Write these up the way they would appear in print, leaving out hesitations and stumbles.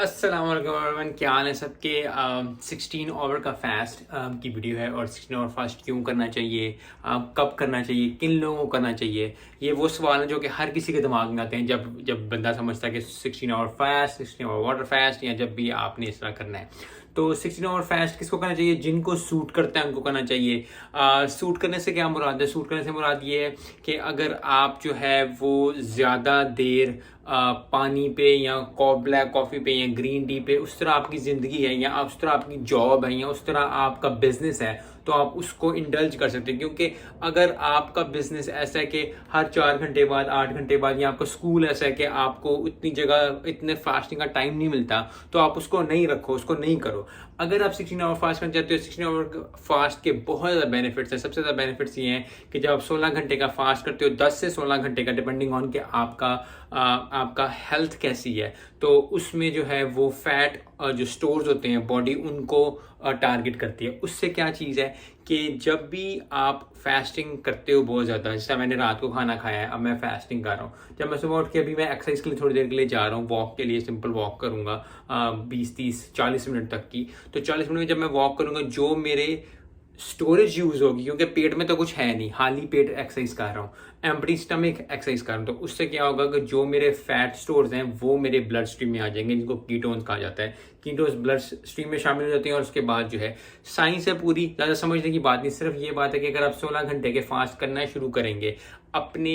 अस्सलाम वालेकुम एवरीवन, क्या हाल है सबके। 16 आवर का फास्ट की वीडियो है और 16 आवर फास्ट क्यों करना चाहिए, कब करना चाहिए, किन लोगों को करना चाहिए। ये वो सवाल है जो कि हर किसी के दिमाग में आते हैं जब जब बंदा समझता है कि 16 hour fast, 16 hour water fast, या जब भी आपने इस तरह करना है। तो 16 आवर फास्ट किसको करना चाहिए? जिनको सूट करता है उनको करना चाहिए। सूट करने से क्या मुराद है? सूट करने से मुराद ये है कि अगर आप जो है वो ज़्यादा देर पानी पे या ब्लैक कॉफ़ी पे या ग्रीन टी पे, उस तरह आपकी ज़िंदगी है या उस तरह आपकी जॉब है या उस तरह आपका बिजनेस है, तो आप उसको इंडल्ज कर सकते हैं। क्योंकि अगर आपका बिजनेस ऐसा है कि हर 4 घंटे बाद, 8 घंटे बाद, या आपका स्कूल ऐसा है कि आपको उतनी जगह इतने फास्टिंग का टाइम नहीं मिलता, तो आप उसको नहीं रखो, उसको नहीं करो। अगर आप 16 आवर फास्ट करना चाहते हो, 16 आवर फास्ट के बहुत ज़्यादा बेनिफिट्स हैं। सबसे ज़्यादा बेनिफिट्स ये हैं कि जब आप 16 घंटे का फास्ट करते हो, 10 से 16 घंटे का, डिपेंडिंग ऑन कि आपका हेल्थ कैसी है, तो उसमें जो है वो फैट जो स्टोर्स होते हैं बॉडी, उनको टारगेट करती है। उससे क्या चीज़ है कि जब भी आप फास्टिंग करते हो बहुत ज़्यादा, जैसे मैंने रात को खाना खाया है, अब मैं फास्टिंग कर रहा हूँ, जब मैं सुबह उठ के अभी मैं एक्सरसाइज के लिए थोड़ी देर के लिए जा रहा हूँ, वॉक के लिए, सिंपल वॉक करूँगा 20 30 40 मिनट तक की। तो 40 मिनट में जब मैं वॉक करूँगा, जो मेरे स्टोरेज यूज होगी, क्योंकि पेट में तो कुछ है नहीं, खाली पेट एक्सरसाइज कर रहा हूँ, एम्प्टी स्टमक एक्सरसाइज कर रहा हूँ, तो उससे क्या होगा कि जो मेरे फैट स्टोर्स हैं वो मेरे ब्लड स्ट्रीम में आ जाएंगे, जिनको कीटोन्स कहा जाता है। कीटोन्स ब्लड स्ट्रीम में शामिल हो जाते हैं और उसके बाद जो है साइंस है पूरी, ज़्यादा समझने की बात नहीं, सिर्फ ये बात है कि अगर आप 16 घंटे के फास्ट करना शुरू करेंगे, अपने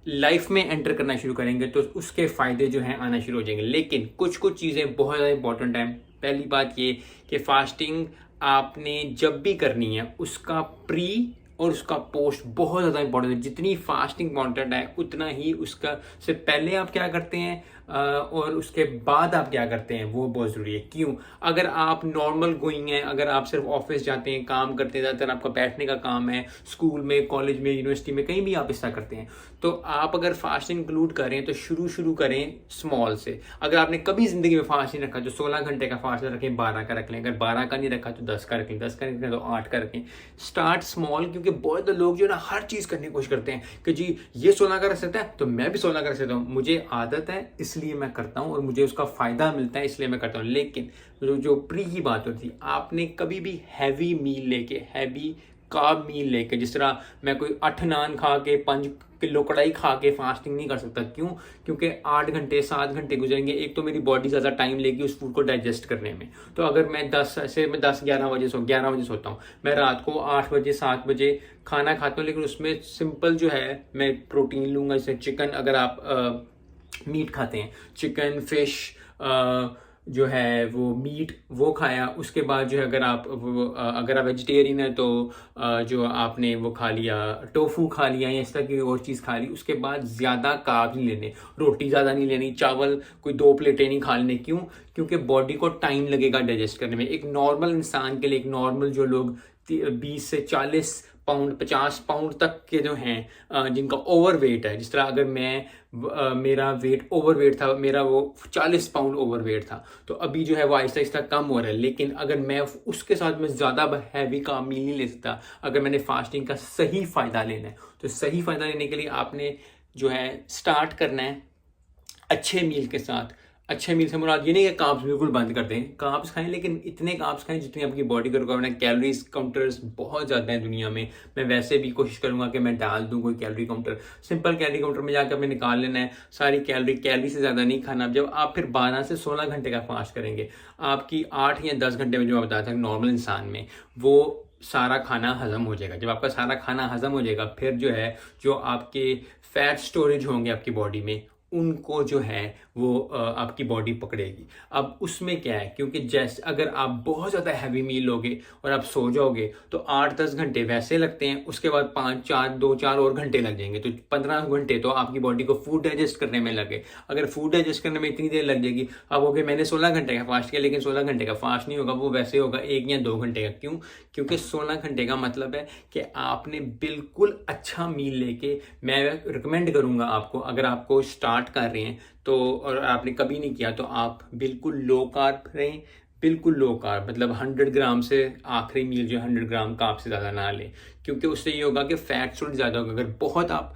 लाइफ में एंटर करना शुरू करेंगे, तो उसके फायदे जो हैं आना शुरू हो जाएंगे। लेकिन कुछ कुछ चीज़ें बहुत ज़्यादा इंपॉर्टेंट हैं। पहली बात ये कि फास्टिंग आपने जब भी करनी है, उसका प्री और उसका पोस्ट बहुत ज़्यादा इंपॉर्टेंट है। जितनी फास्टिंग इंपॉर्टेंट है, उतना ही उसका से पहले आप क्या करते हैं और उसके बाद आप क्या करते हैं, वो बहुत ज़रूरी है। क्यों? अगर आप नॉर्मल गोइंग हैं, अगर आप सिर्फ ऑफिस जाते हैं, काम करते हैं, ज़्यादातर आपका बैठने का काम है, स्कूल में, कॉलेज में, यूनिवर्सिटी में, कहीं भी आप इस तरह करते हैं, तो आप अगर फास्टिंग इंक्लूड करें तो शुरू करें स्मॉल से। अगर आपने कभी ज़िंदगी में फास्ट नहीं रखा, जो 16 घंटे का फास्ट रखें, 12 का रख लें। अगर 12 का नहीं रखा तो 10 का रखें, 10 का नहीं रखें तो 8 का रखें। स्टार्ट स्मॉल, क्योंकि बहुत लोग जो है ना हर चीज़ करने की कोशिश करते हैं कि जी ये 16 का रख सकता है तो मैं भी 16 का रख सकता हूँ, मुझे आदत है इसलिए मैं करता हूँ और मुझे उसका फ़ायदा मिलता है इसलिए मैं करता हूँ। लेकिन जो प्री की बात होती है, आपने कभी भी हैवी मील लेके, हैवी कार्ब मील लेके, जिस तरह मैं कोई 8 नान खा के 5 किलो कढ़ाई खा के फास्टिंग नहीं कर सकता। क्यों? क्योंकि 8 घंटे 7 घंटे गुजरेंगे, एक तो मेरी बॉडी ज़्यादा टाइम लेगी उस फूड को डाइजेस्ट करने में। तो अगर मैं 10-11 बजे सोता हूँ, मैं रात को 8 बजे 7 बजे खाना खाता हूँ, लेकिन उसमें सिंपल जो है मैं प्रोटीन लूँगा। जैसे चिकन, अगर आप मीट खाते हैं, चिकन, फिश, जो है वो मीट वो खाया, उसके बाद जो है अगर आप वेजिटेरियन है तो जो आपने वो खा लिया, टोफू खा लिया या इस तरह की और चीज़ खा ली। उसके बाद ज़्यादा कार्ब नहीं लेने, रोटी ज़्यादा नहीं लेनी, चावल कोई 2 प्लेटें नहीं खा लेने। क्यों? क्योंकि बॉडी को टाइम लगेगा डाइजेस्ट करने में। एक नॉर्मल इंसान के लिए, एक नॉर्मल जो लोग 20 से 40 पाउंड, 50 पाउंड तक के जो हैं, जिनका ओवर वेट है, जिस तरह अगर मेरा वेट ओवर वेट था, मेरा वो 40 पाउंड ओवर वेट था, तो अभी जो है वो आहिस्ता आहिस्ता कम हो रहा है। लेकिन अगर मैं उसके साथ में ज़्यादा हैवी काम मील नहीं ले सकता। अगर मैंने फास्टिंग का सही फ़ायदा लेना है, तो सही फ़ायदा लेने के लिए आपने जो है स्टार्ट करना है अच्छे मील के साथ। अच्छे मील से मुराद ये नहीं कि कार्ब्स बिल्कुल बंद कर दें, कार्ब्स खाएं, लेकिन इतने कार्ब्स खाएं जितनी आपकी बॉडी को रिक्वायरमेंट है। कैलोरीज काउंटर्स बहुत ज़्यादा हैं दुनिया में, मैं वैसे भी कोशिश करूंगा कि मैं डाल दूं कोई calorie counter. Simple calorie counter में जाकर हमें निकाल लेना है सारी कैलोरी से ज़्यादा नहीं खाना। जब आप फिर 12 से 16 घंटे का फास्ट करेंगे, आपकी 8 या 10 घंटे में, जो मैं बताया था नॉर्मल इंसान में, वो सारा खाना हजम हो जाएगा। जब आपका सारा खाना हजम हो जाएगा, फिर जो है जो आपके फैट स्टोरेज होंगे आपकी बॉडी में, उनको जो है वो आपकी बॉडी पकड़ेगी। अब उसमें क्या है, क्योंकि जैसे अगर आप बहुत ज़्यादा हैवी मील लोगे और आप सो जाओगे तो 8-10 घंटे वैसे लगते हैं, उसके बाद 2-4 और घंटे लग जाएंगे, तो 15 घंटे तो आपकी बॉडी को फूड डाइजेस्ट करने में लगे। अगर फूड डाइजेस्ट करने में इतनी देर लग जाएगी, अब हो गए मैंने 16 घंटे का फास्ट किया, लेकिन 16 घंटे का फास्ट नहीं होगा, वो वैसे होगा 1 या 2 घंटे का। क्यों? क्योंकि 16 घंटे का मतलब है कि आपने बिल्कुल अच्छा मील लेके, मैं रिकमेंड करूँगा आपको, अगर आपको स्टार्ट कर रहे हैं तो, और आपने कभी नहीं किया, तो आप बिल्कुल लो कार्ब रहें। बिल्कुल लो कार्ब मतलब 100 ग्राम से, आखिरी मील जो 100 ग्राम कार्ब से ज़्यादा ना लें। क्योंकि उससे ये होगा कि फैट थोड़ी ज़्यादा होगा। अगर बहुत आप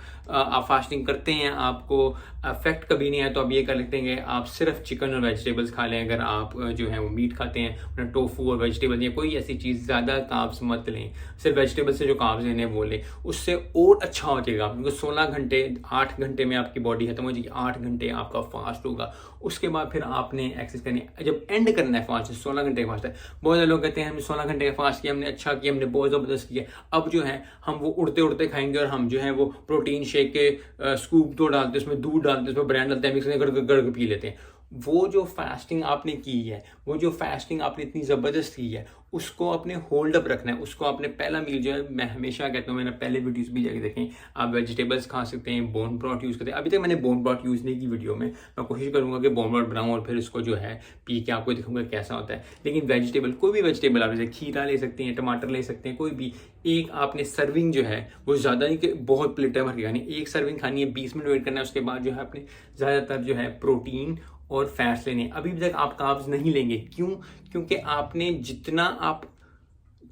फास्टिंग करते हैं, आपको अफेक्ट कभी नहीं आया, तो आप ये कर लेते हैं कि आप सिर्फ चिकन और वेजिटेबल्स खा लें। अगर आप जो है वो मीट खाते हैं, अपना टोफू और वेजिटेबल या कोई ऐसी चीज़, ज़्यादा कार्ब्स मत लें, सिर्फ वेजिटेबल से जो कार्ब्स लेने वो लें, उससे और अच्छा हो जाएगा। क्योंकि 16 घंटे 8 घंटे में आपकी बॉडी खत्म हो जाएगी, 8 घंटे आपका फास्ट होगा। उसके बाद फिर आपने एक्सरसाइज करनी है। जब एंड करना है फास्ट, 16 घंटे का फास्ट है, बहुत सारे लोग कहते हैं हमने 16 घंटे का फास्ट किया, हमने अच्छा किया, हमने बहुत ज़बरदस्त किया, अब जो है हम वो उड़ते उड़ते खाएंगे और हम जो है वो प्रोटीन शेक के स्कूप तो डालते हैं, उसमें दूध डालते हैं, उसमें ब्रांड डालते हैं, मिक्स गड़ गड़ पी लेते हैं। वो जो फास्टिंग आपने की है, वो जो फास्टिंग आपने इतनी ज़बरदस्त की है, उसको अपने होल्ड अप रखना है। उसको आपने पहला मील जो है, मैं हमेशा कहता हूँ, मैंने पहले वीडियोस भी जाके देखें, आप वेजिटेबल्स खा सकते हैं, बोन ब्रॉथ यूज़ करते हैं। अभी तक मैंने बोन ब्रॉथ यूज़ नहीं की वीडियो में, मैं कोशिश करूँगा कि बोन ब्रॉथ बनाऊँ और फिर इसको जो है पी के आपको दिखाऊंगा कैसा होता है। लेकिन वेजिटेबल, कोई भी वेजिटेबल आप जैसे खीरा ले सकते हैं, टमाटर ले सकते हैं, कोई भी एक आपने सर्विंग जो है वो ज़्यादा नहीं कि बहुत प्लेटें भर के खानी, एक सर्विंग खानी है, 20 मिनट वेट करना है। उसके बाद जो है आपने ज़्यादातर जो है प्रोटीन और फैट्स लेने। अभी तक आप कार्ब्स नहीं लेंगे, क्यों? क्योंकि आपने जितना आप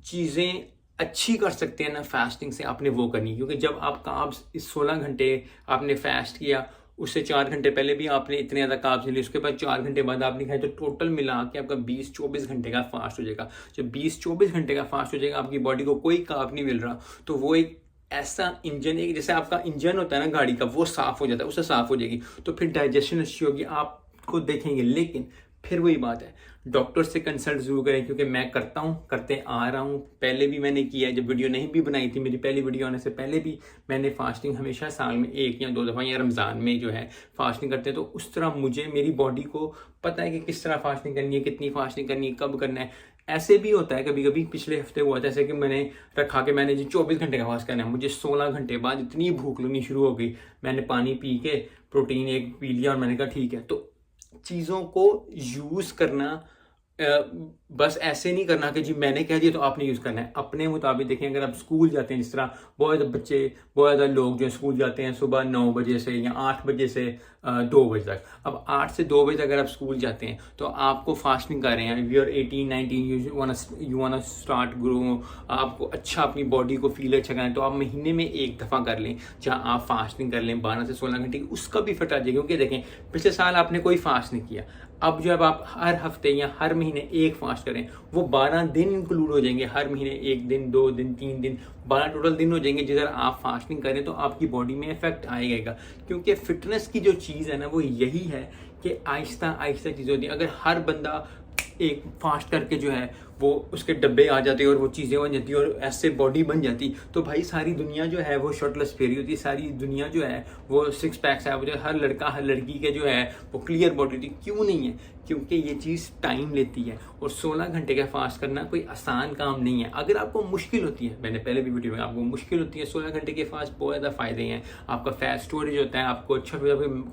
चीज़ें अच्छी कर सकते हैं ना फास्टिंग से, आपने वो करनी। क्योंकि जब आप कार्ब्स इस 16 घंटे आपने फास्ट किया, उससे 4 घंटे पहले भी आपने इतने ज़्यादा कार्ब्स लिए, उसके बाद 4 घंटे बाद आपने खाया, तो टोटल मिला के आपका 20-24 घंटे का फास्ट हो जाएगा। जब 20-24 घंटे का फास्ट हो जाएगा, आपकी बॉडी को कोई कार्ब नहीं मिल रहा, तो वो एक ऐसा इंजन, एक जैसे आपका इंजन होता है ना गाड़ी का, वो साफ हो जाता है, उससे साफ हो जाएगी, तो फिर डाइजेशन अच्छी होगी, आपको देखेंगे। लेकिन फिर वही बात है, डॉक्टर से कंसल्ट जरूर करें, क्योंकि मैं करता हूँ, करते आ रहा हूँ, पहले भी मैंने किया है। जब वीडियो नहीं भी बनाई थी, मेरी पहली वीडियो आने से पहले भी मैंने फास्टिंग हमेशा साल में 1 या 2 दफ़ा, या रमज़ान में जो है फास्टिंग करते हैं, तो उस तरह मुझे मेरी बॉडी को पता है कि किस तरह फास्टिंग करनी है, कितनी फास्टिंग करनी है, कब करना है। ऐसे भी होता है कभी कभी, पिछले हफ्ते हुआ था ऐसे कि मैंने रखा कि मैंने जी 24 घंटे का फास्ट करना है, मुझे 16 घंटे बाद इतनी भूख लगनी शुरू हो गई, मैंने पानी पी के प्रोटीन एक पी लिया और मैंने कहा ठीक है। तो चीज़ों को यूज़ करना, बस ऐसे नहीं करना कि जी मैंने कह दिया तो आपने यूज़ करना है। अपने मुताबिक देखें, अगर आप स्कूल जाते हैं, जिस तरह बहुत ज़्यादा बच्चे, बहुत ज़्यादा लोग जो स्कूल जाते हैं सुबह 9 बजे से या 8 बजे से 2 बजे तक। अब 8 से 2 बजे तक अगर आप स्कूल जाते हैं, तो आपको फास्टिंग कर रहे हैं, you are 18-19, you want start grow, आपको अच्छा अपनी बॉडी को फील अच्छा करना है, तो आप महीने में 1 दफ़ा कर लें, जहाँ आप फास्टिंग कर लें 12 से 16 घंटे की, उसका भी इफेक्ट आ जाएगा। क्योंकि देखें, पिछले साल आपने कोई फास्ट नहीं किया, अब जब आप हर हफ्ते या हर महीने 1 फास्ट करें, वो 12 दिन इंक्लूड हो जाएंगे। हर महीने 1 दिन, 2 दिन, 3 दिन, 12 टोटल दिन हो जाएंगे जिधर आप फास्टिंग करें, तो आपकी बॉडी में इफेक्ट आएगा। क्योंकि फिटनेस की जो चीज़ है ना, वो यही है कि आहिस्ता आहिस्ता चीज़ें होती हैं। अगर हर बंदा एक फास्ट करके जो है वो उसके डब्बे आ जाते और वो चीज़ें बन जाती और ऐसे बॉडी बन जाती, तो भाई सारी दुनिया जो है वो शर्टलेस फेरी होती, सारी दुनिया जो है वो 6 पैक्स है, वो जो हर लड़का हर लड़की के जो है वो क्लियर बॉडी होती। क्यों नहीं है? क्योंकि ये चीज़ टाइम लेती है, और 16 घंटे का फास्ट करना कोई आसान काम नहीं है। अगर आपको मुश्किल होती है, मैंने पहले भी वीडियो में, आपको मुश्किल होती है 16 घंटे के फास्ट, बहुत ज़्यादा फ़ायदे हैं। आपका फैट स्टोरेज होता है, आपको अच्छा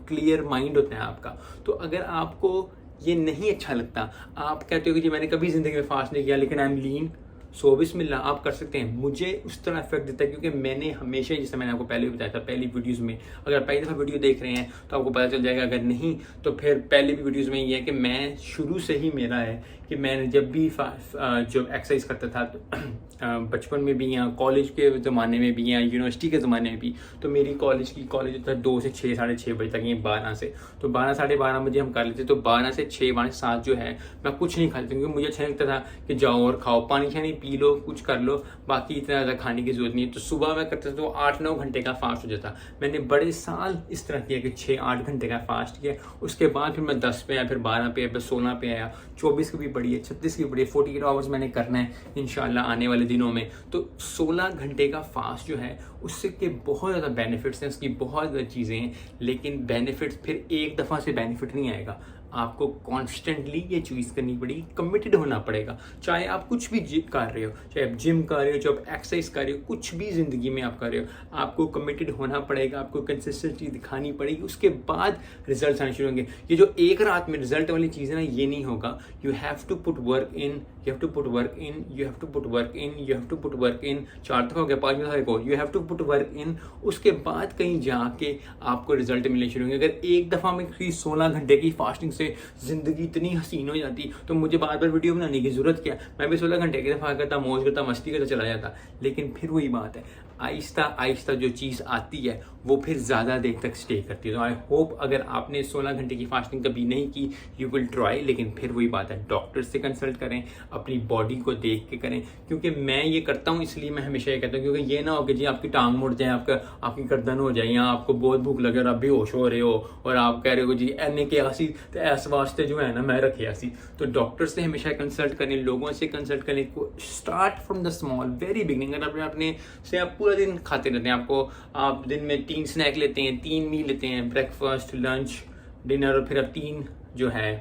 क्लियर माइंड होता है आपका। तो अगर आपको ये नहीं अच्छा लगता, आप कहते हो कि जी मैंने कभी ज़िंदगी में फास्ट नहीं किया लेकिन आई एम लीन, सो बिस्मिल्लाह, आप कर सकते हैं। मुझे उस तरह इफेक्ट देता है क्योंकि मैंने हमेशा, जैसे मैंने आपको पहले भी बताया था पहली वीडियोज़ में, अगर पहली दफ़ा वीडियो देख रहे हैं तो आपको पता चल जाएगा, अगर नहीं तो फिर पहले भी वीडियोज़ में ये है कि मैं शुरू से ही मेरा है कि मैंने जब भी जो एक्सरसाइज करता था, तो बचपन में भी या कॉलेज के ज़माने में भी या यूनिवर्सिटी के ज़माने में भी, तो मेरी कॉलेज होता है 2 से 6, 6:30 बजे तक, ये 12 से, तो 12, 12:30 बजे हम कर लेते, तो 12 से 6, 12 से 7 जो है मैं कुछ नहीं खाता, क्योंकि मुझे अच्छा लगता था कि जाओ और खाओ, पानी शानी पी लो, कुछ कर लो, बाकी इतना ज़्यादा खाने की जरूरत नहीं है। तो सुबह मैं करता था तो 8-9 घंटे का फास्ट हो जाता। मैंने बड़े साल इस तरह किया कि 6-8 घंटे का फास्ट किया, उसके बाद फिर मैं 10 पे आया, फिर 12 पे आया, फिर 16 पे आया, 24 की भी बड़ी है, 36 की बड़ी है, 48 आवर्स मैंने करना है इंशाल्लाह आने वाले दिनों में। तो 16 घंटे का फास्ट जो है उससे के बहुत ज़्यादा बेनिफिट्स हैं, उसकी बहुत ज़्यादा चीज़ें हैं, लेकिन बेनिफिट्स फिर एक दफ़ा से बेनिफिट नहीं आएगा, आपको कॉन्स्टेंटली ये चीज़ करनी पड़ेगी, कमिटेड होना पड़ेगा। चाहे आप कुछ भी कर रहे हो, चाहे आप जिम कर रहे हो, चाहे आप एक्सरसाइज कर रहे हो, कुछ भी ज़िंदगी में आप कर रहे हो, आपको कमिटेड होना पड़ेगा, आपको कंसिस्टेंसी दिखानी पड़ेगी, उसके बाद रिजल्ट आने शुरू होंगे। ये जो एक रात में रिजल्ट वाली चीज़ है ना, ये नहीं होगा। You have to put work in, you have to put work in, you have to put work in, you have to put work in, 4 दफ़ा हो गया, 5 दफ़ा को you have to put work in, उसके बाद कहीं जाके आपको रिजल्ट मिलने शुरू होंगे। अगर एक दफ़ा में 16 घंटे की फास्टिंग उससे ज़िंदगी इतनी हसीन हो जाती, तो मुझे बार बार वीडियो बनाने की ज़रूरत क्या? मैं भी 16 घंटे की दफ़ा करता, मौज करता, मस्ती करता चला जाता। लेकिन फिर वही बात है, आहिस्ता आहिस्ता जो चीज़ आती है वो फिर ज़्यादा देर तक स्टे करती है। तो आई होप अगर आपने 16 घंटे की फास्टिंग कभी नहीं की, यू विल ट्राई। लेकिन फिर वही बात है, डॉक्टर से कंसल्ट करें, अपनी बॉडी को देख के करें। क्योंकि मैं ये करता हूँ, इसलिए मैं हमेशा ये कहता हूँ, क्योंकि ये ना हो कि जी आपकी टांग मुड़ जाए, आपकी गर्दन हो जाए, या आपको बहुत भूख लगे और आप बेहोश हो रहे हो और आप कह रहे हो जी एने के आसी तो इस वास्ते जो है ना मैं रखे आसी। तो डॉक्टर से हमेशा कंसल्ट करें, लोगों से कंसल्ट करें। Start from the small, very beginning. अगर अपने से आप पूरा दिन खाते रहते हैं, आप दिन में 3 स्नैक लेते हैं, 3 मील लेते हैं, ब्रेकफास्ट, लंच, डिनर, और फिर आप 3 जो है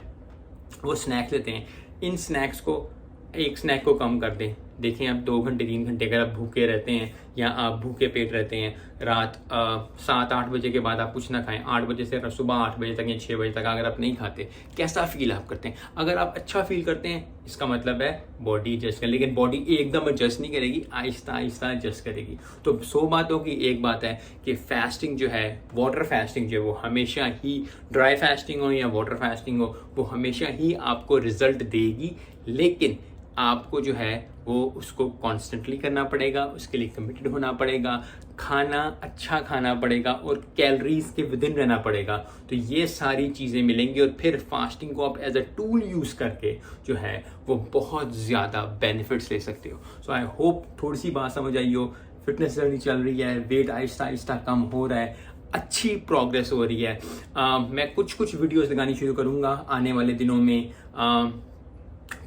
वो स्नैक्स लेते हैं। इन स्नैक्स को, एक स्नैक को कम कर दें। देखें आप 2 घंटे 3 घंटे अगर आप भूखे रहते हैं या आप भूखे पेट रहते हैं, रात 7-8 बजे के बाद आप कुछ ना खाएं, 8 बजे से सुबह 8 बजे तक या 6 बजे तक अगर आप नहीं खाते, कैसा फील आप करते हैं? अगर आप अच्छा फील करते हैं, इसका मतलब है बॉडी एडजस्ट कर। लेकिन बॉडी एकदम एडजस्ट नहीं करेगी, आहिस्ता आहिस्ता एडजस्ट करेगी। तो 100 बातों की एक बात है कि फास्टिंग जो है, वाटर फास्टिंग जो है, वो हमेशा ही, ड्राई फास्टिंग हो या वाटर फास्टिंग हो, वो हमेशा ही आपको रिजल्ट देगी। लेकिन आपको जो है वो उसको कॉन्स्टेंटली करना पड़ेगा, उसके लिए कमिटेड होना पड़ेगा, खाना अच्छा खाना पड़ेगा और कैलोरीज के विदिन रहना पड़ेगा। तो ये सारी चीज़ें मिलेंगी और फिर फास्टिंग को आप एज अ टूल यूज़ करके जो है वो बहुत ज़्यादा बेनिफिट्स ले सकते हो। सो आई होप थोड़ी सी बात समझ आई हो। फिटनेस जर्नी चल रही है, वेट आहिस्ता आहिस्ता कम हो रहा है, अच्छी प्रोग्रेस हो रही है। मैं कुछ वीडियोस लगानी शुरू करूँगा आने वाले दिनों में।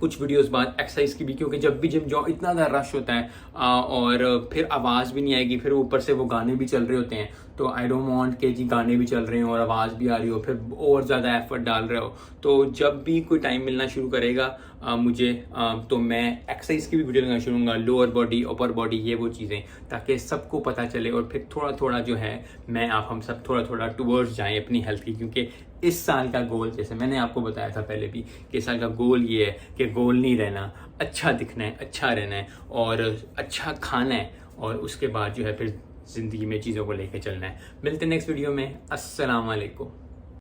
कुछ वीडियोस बाद एक्सरसाइज की भी, क्योंकि जब भी जिम जाओ इतना ज़्यादा रश होता है और फिर आवाज़ भी नहीं आएगी, फिर ऊपर से वो गाने भी चल रहे होते हैं। तो आई डोंट वांट कि जी गाने भी चल रहे हो और आवाज़ भी आ रही हो, फिर और ज़्यादा एफर्ट डाल रहे हो। तो जब भी कोई टाइम मिलना शुरू करेगा मुझे, तो मैं एक्सरसाइज की भी वीडियो लगाना शुरू करूँगा, लोअर बॉडी, अपर बॉडी, ये वो चीज़ें, ताकि सबको पता चले और फिर थोड़ा थोड़ा जो है हम सब थोड़ा थोड़ा टूवर्ड्स जाएँ अपनी हेल्थ की। क्योंकि इस साल का गोल, जैसे मैंने आपको बताया था पहले भी, कि इस साल का गोल ये है कि गोल नहीं रहना, अच्छा दिखना है, अच्छा रहना है और अच्छा खाना है, और उसके बाद जो है फिर ज़िंदगी में चीज़ों को लेकर चलना है। मिलते हैं नेक्स्ट वीडियो में। अस्सलाम वालेकुम।